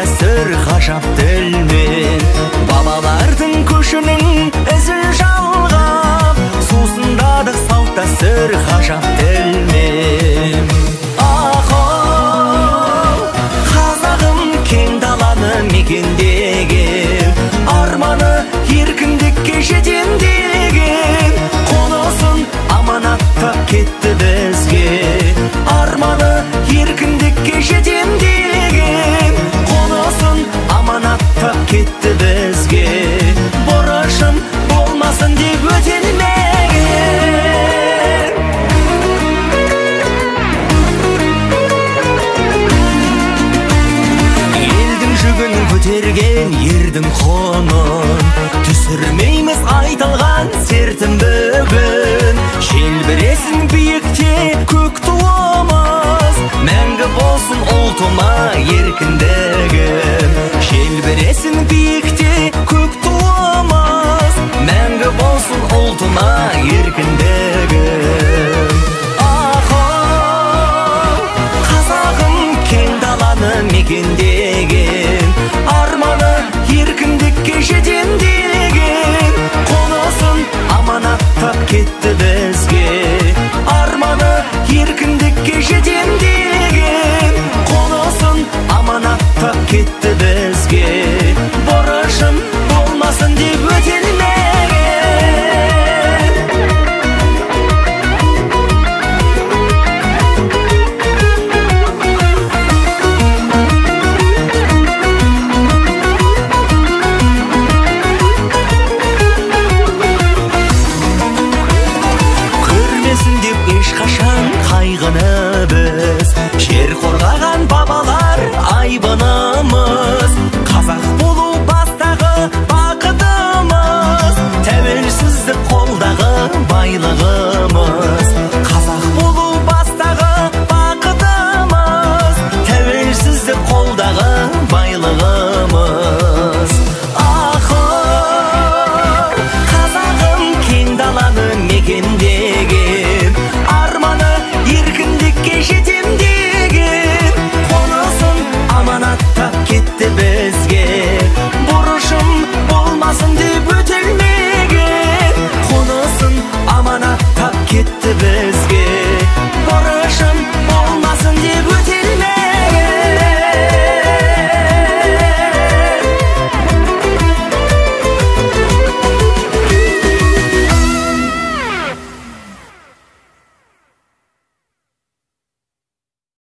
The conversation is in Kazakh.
дәстүр ғажап тілмен, бабалардың көшінің ізін жалғап, сусындадық салт дәстүр ғажап тілмен. Қазағым кең даланы мекендеген, арманы еркіндікке жетем деген, қонысын аманаттап кетті бізге. Арманы еркіндікке жетем деген, қонысын аманаттап кетті бізге. Борышым болмасын деп өтелмеген. Елдің жүгін көтерген ердің құнын түсірмейміз айтылған сертім бүгін. Желбіресін биікте көк туымыз, мәңгі болсын ұлтыма еркіндігім. Желбіресін биікте көк туымыз, мәңгі болсын ұлтыма еркіндігім. Қазағым кең даланы мекендеген, арманы еркіндікке жетем деген, қонысын аманаттап кетті бізге. Арманы еркіндікке жетем деген, қонысын аманаттап кетті бізге. Борышым болмасын деп өтелмеген. Ешқашан қайғыны біз, жер қорғаған бабалар айбынымыз. Қазақ болу бастағы бақытымыз, тәуелсіздік қолдағы байлығымыз. Қазақ болу бастағы бақытымыз, тәуелсіздік қолдағы